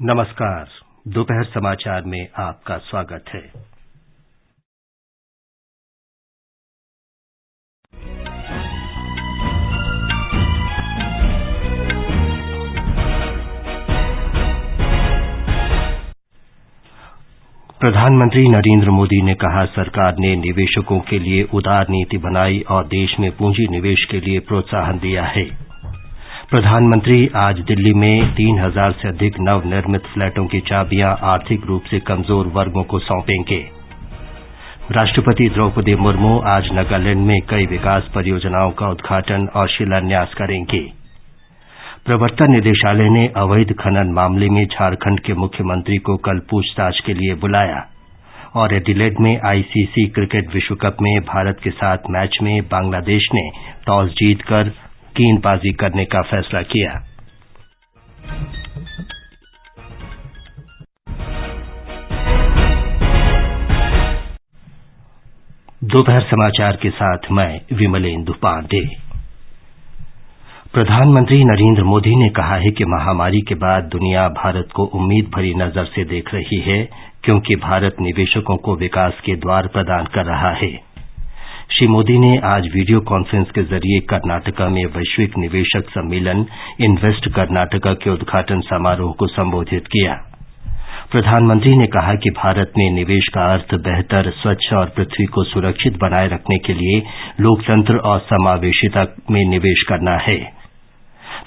नमस्कार। दोपहर समाचार में आपका स्वागत है। प्रधानमंत्री नरेंद्र मोदी ने कहा, सरकार ने निवेशकों के लिए उदार नीति बनाई और देश में पूंजी निवेश के लिए प्रोत्साहन दिया है। प्रधानमंत्री आज दिल्ली में 3000 से अधिक नवनिर्मित फ्लैटों की चाबियां आर्थिक रूप से कमजोर वर्गों को सौंपेंगे। राष्ट्रपति द्रौपदी मुर्मू आज नागालैंड में कई विकास परियोजनाओं का उद्घाटन और शिलान्यास करेंगे। प्रवर्तन निदेशालय ने अवैध खनन मामले में झारखंड के मुख्यमंत्री को कल पूछताछ के लिए बुलाया और एडिलेड में आईसीसी क्रिकेट विश्व कप में भारत के साथ मैच में बांग्लादेश ने टॉस जीतकर गेंदबाजी करने का फैसला किया। दोपहर समाचार के साथ मैं विमलेंदु पांडे। प्रधानमंत्री नरेंद्र मोदी ने कहा है कि महामारी के बाद दुनिया भारत को उम्मीद भरी नजर से देख रही है, क्योंकि भारत निवेशकों को विकास के द्वार प्रदान कर रहा है। श्री मोदी ने आज वीडियो कॉन्फ्रेंस के जरिए कर्नाटका में वैश्विक निवेशक सम्मेलन इन्वेस्ट कर्नाटका के उद्घाटन समारोह को संबोधित किया। प्रधानमंत्री ने कहा कि भारत में निवेश का अर्थ बेहतर, स्वच्छ और पृथ्वी को सुरक्षित बनाए रखने के लिए लोकतंत्र और समावेशिता में निवेश करना है।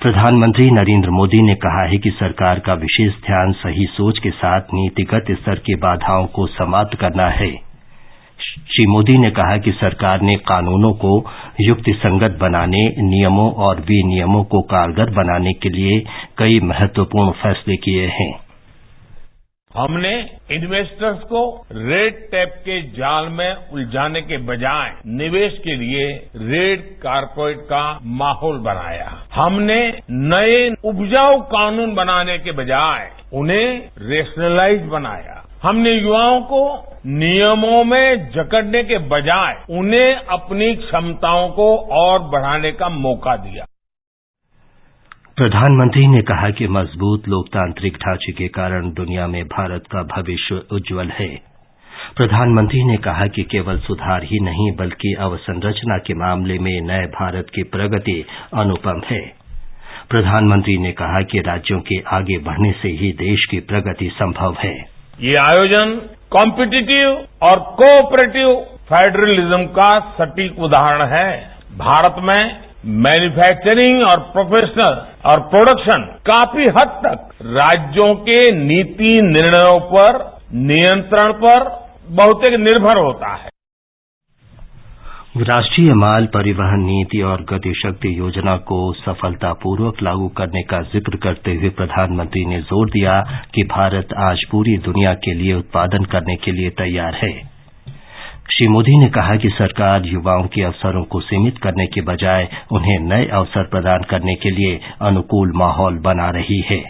प्रधानमंत्री नरेंद्र मोदी ने कहा है कि सरकार का विशेष ध्यान सही सोच के साथ नीतिगत स्तर की बाधाओं को समाप्त करना है। श्री मोदी ने कहा कि सरकार ने कानूनों को युक्तिसंगत बनाने, नियमों और विनियमों को कारगर बनाने के लिए कई महत्वपूर्ण फैसले किए हैं। हमने इन्वेस्टर्स को रेड टेप के जाल में उलझाने के बजाय निवेश के लिए रेड कारपेट का माहौल बनाया। हमने नए उपजाऊ कानून बनाने के बजाय उन्हें रेशनलाइज बनाया। हमने युवाओं को नियमों में जकड़ने के बजाय उन्हें अपनी क्षमताओं को और बढ़ाने का मौका दिया। प्रधानमंत्री ने कहा कि मजबूत लोकतांत्रिक ढांचे के कारण दुनिया में भारत का भविष्य उज्जवल है। प्रधानमंत्री ने कहा कि केवल सुधार ही नहीं बल्कि अवसंरचना के मामले में नए भारत की प्रगति अनुपम है। प्रधानमंत्री ने कहा कि राज्यों के आगे बढ़ने से ही देश की प्रगति संभव है। ये आयोजन कॉम्पिटिटिव और कोऑपरेटिव फेडरलिज्म का सटीक उदाहरण है। भारत में मैन्युफैक्चरिंग और प्रोफेशनल और प्रोडक्शन काफी हद तक राज्यों के नीति निर्णयों पर, नियंत्रण पर बहुत निर्भर होता है। राष्ट्रीय माल परिवहन नीति और गति शक्ति योजना को सफलतापूर्वक लागू करने का जिक्र करते हुए प्रधानमंत्री ने जोर दिया कि भारत आज पूरी दुनिया के लिए उत्पादन करने के लिए तैयार है। श्री मोदी ने कहा कि सरकार युवाओं के अवसरों को सीमित करने के बजाय उन्हें नए अवसर प्रदान करने के लिए अनुकूल माहौल बना रही है।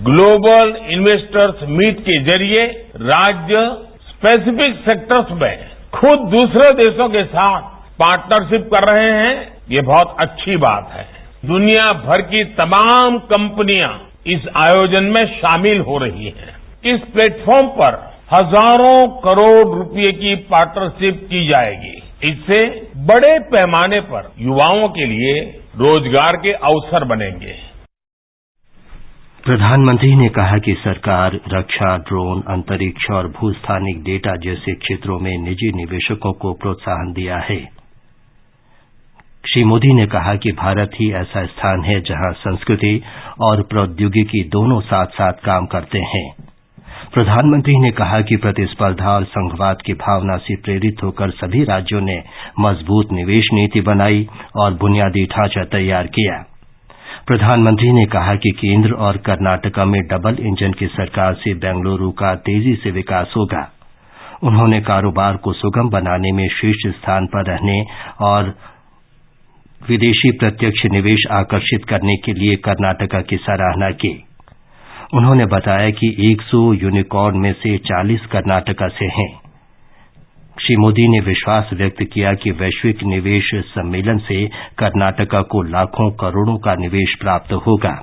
ग्लोबल इन्वेस्टर्स मीट के जरिए राज्य स्पेसिफिक सेक्टर्स में खुद दूसरे देशों के साथ पार्टनरशिप कर रहे हैं। ये बहुत अच्छी बात है। दुनिया भर की तमाम कंपनियां इस आयोजन में शामिल हो रही हैं। इस प्लेटफॉर्म पर हजारों करोड़ रुपए की पार्टनरशिप की जाएगी। इससे बड़े पैमाने पर युवाओं के लिए रोजगार के अवसर बनेंगे। प्रधानमंत्री ने कहा कि सरकार रक्षा, ड्रोन, अंतरिक्ष और भूस्थानिक डेटा जैसे क्षेत्रों में निजी निवेशकों को प्रोत्साहन दिया है। श्री मोदी ने कहा कि भारत ही ऐसा स्थान है जहां संस्कृति और प्रौद्योगिकी दोनों साथ साथ काम करते हैं। प्रधानमंत्री ने कहा कि प्रतिस्पर्धा और संघवाद की भावना से प्रेरित होकर सभी राज्यों ने मजबूत निवेश नीति बनाई और बुनियादी ढांचा तैयार किया। प्रधानमंत्री ने कहा कि केंद्र और कर्नाटका में डबल इंजन की सरकार से बेंगलुरु का तेजी से विकास होगा। उन्होंने कारोबार को सुगम बनाने में शीर्ष स्थान पर रहने और विदेशी प्रत्यक्ष निवेश आकर्षित करने के लिए कर्नाटका की सराहना की। उन्होंने बताया कि 100 यूनिकॉर्न में से 40 कर्नाटका से हैं। श्री मोदी ने विश्वास व्यक्त किया कि वैश्विक निवेश सम्मेलन से कर्नाटका को लाखों करोड़ों का निवेश प्राप्त होगा।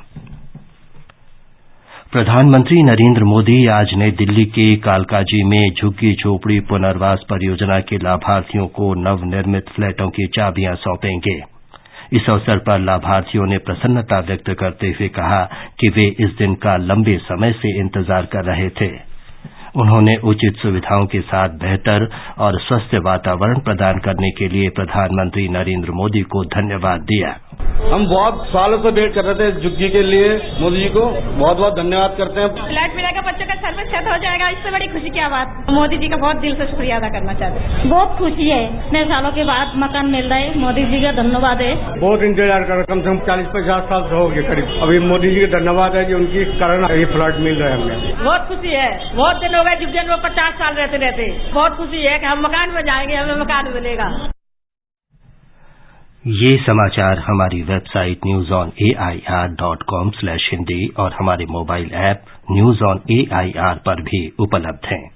प्रधानमंत्री नरेंद्र मोदी आज नई दिल्ली के कालकाजी में झुग्गी झोपड़ी पुनर्वास परियोजना के लाभार्थियों को नवनिर्मित फ्लैटों की चाबियां सौंपेंगे। इस अवसर पर लाभार्थियों ने प्रसन्नता व्यक्त करते हुए कहा कि वे इस दिन का लंबे समय से इंतजार कर रहे थे। उन्होंने उचित सुविधाओं के साथ बेहतर और स्वस्थ वातावरण प्रदान करने के लिए प्रधानमंत्री नरेंद्र मोदी को धन्यवाद दिया। हम बहुत सालों से वेट कर रहे थे झुग्गी के लिए, मोदी जी को बहुत बहुत धन्यवाद करते हैं। फ्लैट मिलेगा, बच्चों का सर्विस सेट हो जाएगा, इससे बड़ी खुशी क्या बात। मोदी जी का बहुत दिल से शुक्रिया अदा करना चाहते हैं। बहुत खुशी है, इतने सालों के बाद मकान मिल रहा है, मोदी जी का धन्यवाद है। बहुत इंतजार कर कम से कम 40-50 साल हो गए करीब। अभी मोदी जी का धन्यवाद है जो उनकी कारण ये फ्लैट मिल रहा है हमें। बहुत खुशी है, बहुत दिन हो गए झुग्गी में 50 साल रहते बहुत खुशी है कि हम मकान में जाएंगे, हमें मकान मिलेगा। ये समाचार हमारी वेबसाइट newsonair.com/hindi और हमारे mobile app news on AIR पर भी उपलब्ध हैं।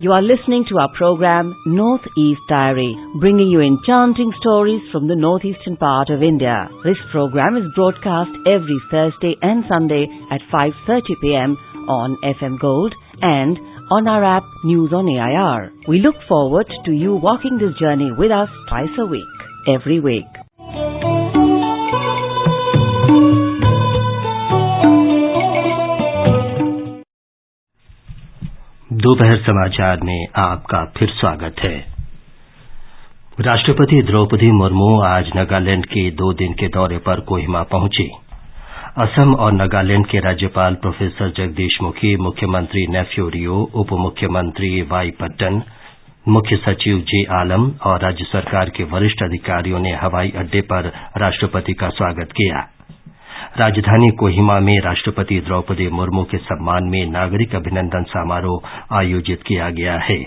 You are listening to our program Northeast Diary, bringing you enchanting stories from the northeastern part of India. This program is broadcast every Thursday and Sunday at 5:30 p.m. on FM Gold and on our app News on AIR. We look forward to you walking this journey with us twice a week, every week. दोपहर समाचार में आपका फिर स्वागत है। राष्ट्रपति द्रौपदी मुर्मू आज नागालैंड के 2 दिन के दौरे पर कोहिमा पहुंची। असम और नागालैंड के राज्यपाल प्रोफेसर जगदीश मुखी, मुख्यमंत्री नेफ्यू रियो, उप मुख्यमंत्री वाई पट्टन, मुख्य सचिव जे आलम और राज्य सरकार के वरिष्ठ अधिकारियों ने हवाई अड्डे पर राष्ट्रपति का स्वागत किया। राजधानी कोहिमा में राष्ट्रपति द्रौपदी मुर्मू के सम्मान में नागरिक अभिनंदन समारोह आयोजित किया गया है।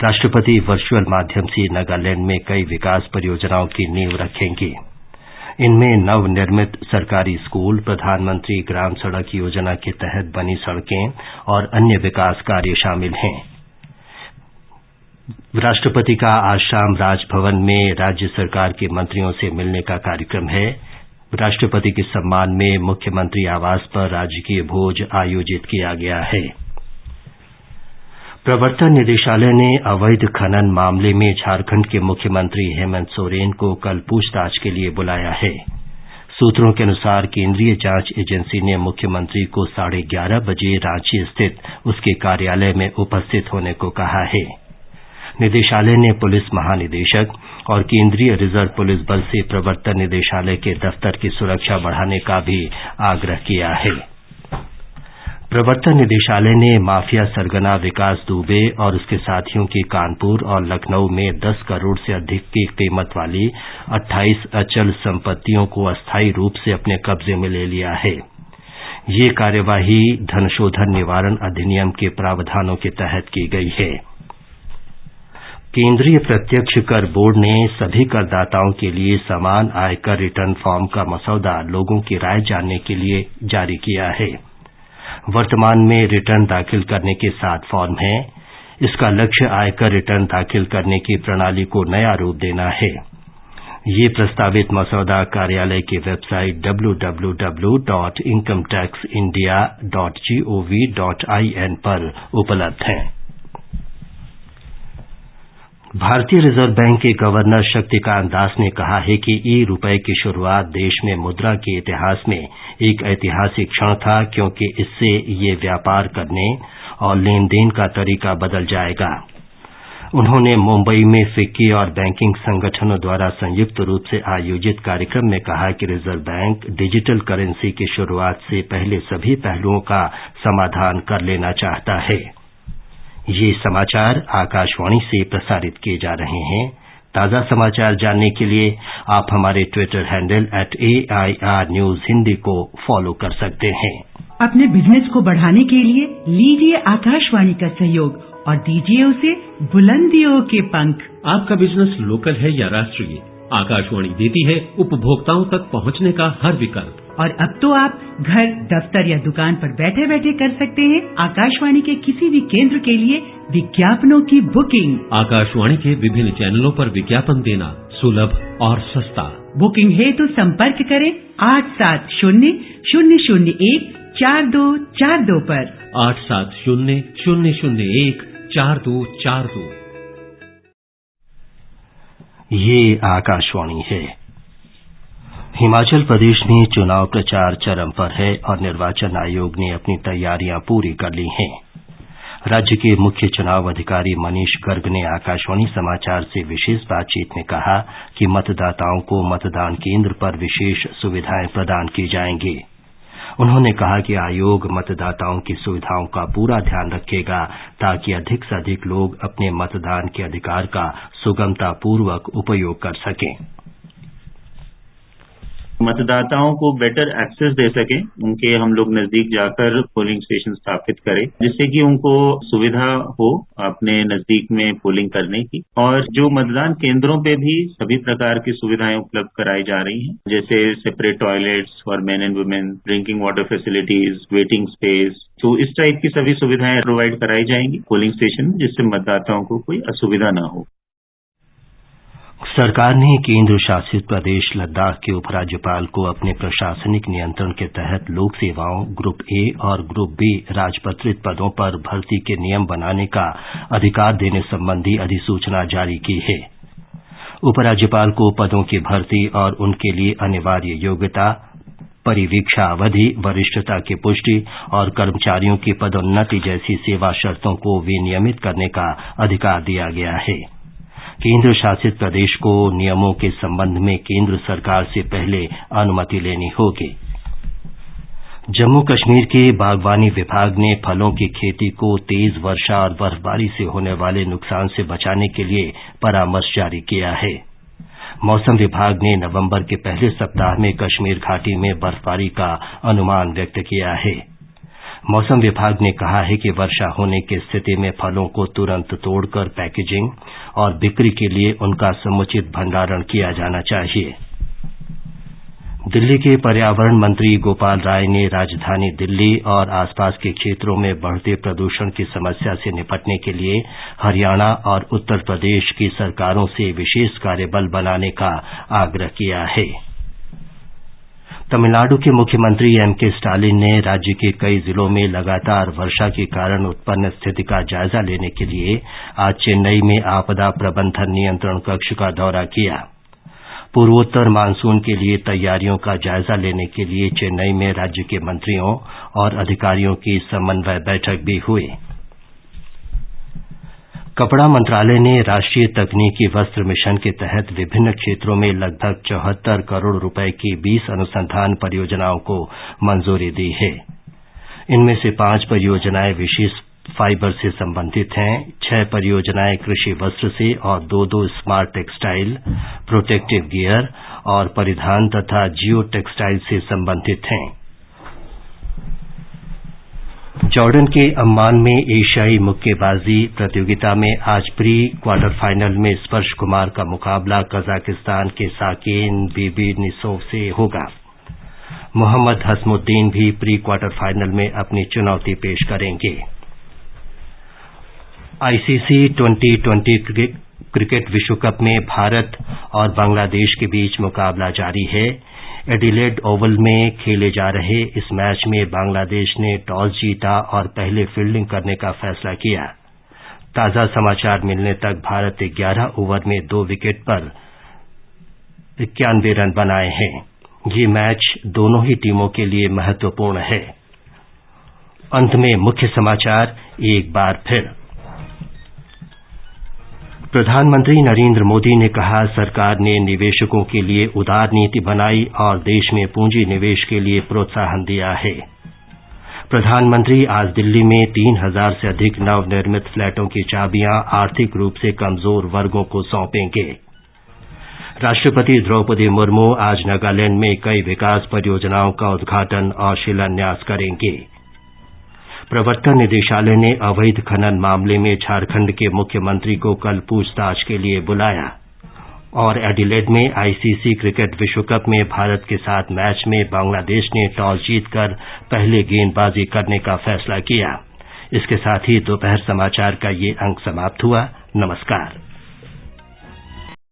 राष्ट्रपति वर्चुअल माध्यम से नागालैंड में कई विकास परियोजनाओं की नींव रखेंगे। इनमें नवनिर्मित सरकारी स्कूल, प्रधानमंत्री ग्राम सड़क योजना के तहत बनी सड़कें और अन्य विकास कार्य शामिल हैं। राष्ट्रपति का आज शाम राजभवन में राज्य सरकार के मंत्रियों से मिलने का कार्यक्रम है। राष्ट्रपति के सम्मान में मुख्यमंत्री आवास पर राजकीय भोज आयोजित किया गया है। प्रवर्तन निदेशालय ने अवैध खनन मामले में झारखंड के मुख्यमंत्री हेमंत सोरेन को कल पूछताछ के लिए बुलाया है। सूत्रों के अनुसार केंद्रीय जांच एजेंसी ने मुख्यमंत्री को 11:30 बजे रांची स्थित उसके कार्यालय में उपस्थित होने को कहा है। निदेशालय ने पुलिस महानिदेशक और केंद्रीय रिजर्व पुलिस बल से प्रवर्तन निदेशालय के दफ्तर की सुरक्षा बढ़ाने का भी आग्रह किया है। प्रवर्तन निदेशालय ने माफिया सरगना विकास दुबे और उसके साथियों की कानपुर और लखनऊ में 10 करोड़ से अधिक की कीमत वाली 28 अचल संपत्तियों को अस्थायी रूप से अपने कब्जे में ले लिया है। ये कार्यवाही धनशोधन निवारण अधिनियम के प्रावधानों के तहत की गई है। केंद्रीय प्रत्यक्ष कर बोर्ड ने सभी करदाताओं के लिए समान आयकर रिटर्न फॉर्म का मसौदा लोगों की राय जानने के लिए जारी किया है। वर्तमान में रिटर्न दाखिल करने के 7 फॉर्म हैं। इसका लक्ष्य आयकर रिटर्न दाखिल करने की प्रणाली को नया रूप देना है। ये प्रस्तावित मसौदा कार्यालय की वेबसाइट www.incometaxindia.gov.in पर उपलब्ध है। भारतीय रिजर्व बैंक के गवर्नर शक्तिकांत दास ने कहा है कि ₹1 की शुरुआत देश में मुद्रा के इतिहास में एक ऐतिहासिक क्षण था, क्योंकि इससे ये व्यापार करने और लेन देन का तरीका बदल जाएगा। उन्होंने मुंबई में फिक्की और बैंकिंग संगठनों द्वारा संयुक्त रूप से आयोजित कार्यक्रम में कहा कि रिजर्व बैंक डिजिटल करेंसी की शुरुआत से पहले सभी पहलुओं का समाधान कर लेना चाहता है। ये समाचार आकाशवाणी से प्रसारित किए जा रहे हैं। ताजा समाचार जानने के लिए आप हमारे Twitter handle @AIR News Hindi को फॉलो कर सकते हैं। अपने बिजनेस को बढ़ाने के लिए लीजिए आकाशवाणी का सहयोग और दीजिए उसे बुलंदियों के पंख। आपका बिजनेस लोकल है या राष्ट्रीय, आकाशवाणी देती है उपभोक्ताओं तक पहुंचने का हर विकल्प। और अब तो आप घर, दफ्तर या दुकान पर बैठे बैठे कर सकते हैं आकाशवाणी के किसी भी केंद्र के लिए विज्ञापनों की बुकिंग। आकाशवाणी के विभिन्न चैनलों पर विज्ञापन देना सुलभ और सस्ता। बुकिंग हेतु संपर्क करें 8700014242 पर। 8700014242। ये आकाशवाणी है। हिमाचल प्रदेश में चुनाव प्रचार चरम पर है और निर्वाचन आयोग ने अपनी तैयारियां पूरी कर ली हैं। राज्य के मुख्य चुनाव अधिकारी मनीष गर्ग ने आकाशवाणी समाचार से विशेष बातचीत में कहा कि मतदाताओं को मतदान केंद्र पर विशेष सुविधाएं प्रदान की जाएंगी। उन्होंने कहा कि आयोग मतदाताओं की सुविधाओं का पूरा ध्यान रखेगा ताकि अधिक से अधिक लोग अपने मतदान के अधिकार का सुगमतापूर्वक उपयोग कर सकें। मतदाताओं को बेटर एक्सेस दे सकें, उनके हम लोग नजदीक जाकर पोलिंग स्टेशन स्थापित करें जिससे कि उनको सुविधा हो अपने नजदीक में पोलिंग करने की। और जो मतदान केंद्रों पे भी सभी प्रकार की सुविधाएं उपलब्ध कराई जा रही हैं, जैसे separate toilets for main and women, drinking water facilities, waiting space, तो इस टाइप की सभी सुविधाएं प्रोवाइड कराई जाएंगी पोलिंग स्टेशन में, जिससे मतदाताओं को कोई असुविधा न हो। सरकार ने केंद्र शासित प्रदेश लद्दाख के उपराज्यपाल को अपने प्रशासनिक नियंत्रण के तहत लोक सेवाओं ग्रुप ए और ग्रुप बी राजपत्रित पदों पर भर्ती के नियम बनाने का अधिकार देने संबंधी अधिसूचना जारी की है। उपराज्यपाल को पदों की भर्ती और उनके लिए अनिवार्य योग्यता, परिवीक्षा अवधि, वरिष्ठता की पुष्टि और कर्मचारियों की पदोन्नति जैसी सेवा शर्तों को विनियमित करने का अधिकार दिया गया है। केंद्र शासित प्रदेश को नियमों के संबंध में केंद्र सरकार से पहले अनुमति लेनी होगी। जम्मू कश्मीर के बागवानी विभाग ने फलों की खेती को तेज वर्षा और बर्फबारी से होने वाले नुकसान से बचाने के लिए परामर्श जारी किया है। मौसम विभाग ने नवंबर के पहले सप्ताह में कश्मीर घाटी में बर्फबारी का अनुमान व्यक्त किया है। मौसम विभाग ने कहा है कि वर्षा होने की स्थिति में फलों को तुरंत तोड़कर पैकेजिंग और बिक्री के लिए उनका समुचित भंडारण किया जाना चाहिए। दिल्ली के पर्यावरण मंत्री गोपाल राय ने राजधानी दिल्ली और आसपास के क्षेत्रों में बढ़ते प्रदूषण की समस्या से निपटने के लिए हरियाणा और उत्तर प्रदेश की सरकारों से विशेष कार्यबल बनाने का आग्रह किया है। तमिलनाडु के मुख्यमंत्री एमके स्टालिन ने राज्य के कई जिलों में लगातार वर्षा के कारण उत्पन्न स्थिति का जायजा लेने के लिए आज चेन्नई में आपदा प्रबंधन नियंत्रण कक्ष का दौरा किया। पूर्वोत्तर मानसून के लिए तैयारियों का जायजा लेने के लिए चेन्नई में राज्य के मंत्रियों और अधिकारियों की समन्वय बैठक भी हुई। कपड़ा मंत्रालय ने राष्ट्रीय तकनीकी वस्त्र मिशन के तहत विभिन्न क्षेत्रों में लगभग 74 करोड़ रुपए की 20 अनुसंधान परियोजनाओं को मंजूरी दी है। इनमें से 5 परियोजनाएं विशेष फाइबर से संबंधित हैं, 6 परियोजनाएं कृषि वस्त्र से और 2 स्मार्ट टेक्सटाइल, प्रोटेक्टिव गियर और परिधान तथा जियो टेक्सटाइल से संबंधित हैं। जॉर्डन के अम्मान में एशियाई मुक्केबाजी प्रतियोगिता में आज प्री क्वार्टर फाइनल में स्पर्श कुमार का मुकाबला कजाकिस्तान के साकेन बीबीनिसोव से होगा। मोहम्मद हसमुद्दीन भी प्री क्वार्टर फाइनल में अपनी चुनौती पेश करेंगे। आईसीसी T20 क्रिकेट विश्व कप में भारत और बांग्लादेश के बीच मुकाबला जारी है। एडिलेड ओवल में खेले जा रहे इस मैच में बांग्लादेश ने टॉस जीता और पहले फील्डिंग करने का फैसला किया। ताजा समाचार मिलने तक भारत 11 ओवर में 2 विकेट पर 91 रन बनाए हैं। ये मैच दोनों ही टीमों के लिए महत्वपूर्ण है। अंत में मुख्य समाचार एक बार फिर। प्रधानमंत्री नरेंद्र मोदी ने कहा, सरकार ने निवेशकों के लिए उदार नीति बनाई और देश में पूंजी निवेश के लिए प्रोत्साहन दिया है। प्रधानमंत्री आज दिल्ली में 3000 से अधिक नवनिर्मित फ्लैटों की चाबियां आर्थिक रूप से कमजोर वर्गों को सौंपेंगे। राष्ट्रपति द्रौपदी मुर्मू आज नागालैंड में कई विकास परियोजनाओं का उद्घाटन और शिलान्यास करेंगे। प्रवर्तन निदेशालय ने अवैध खनन मामले में झारखंड के मुख्यमंत्री को कल पूछताछ के लिए बुलाया। और एडिलेड में आईसीसी क्रिकेट विश्व कप में भारत के साथ मैच में बांग्लादेश ने टॉस जीतकर पहले गेंदबाजी करने का फैसला किया। इसके साथ ही दोपहर समाचार का ये अंक समाप्त हुआ। नमस्कार।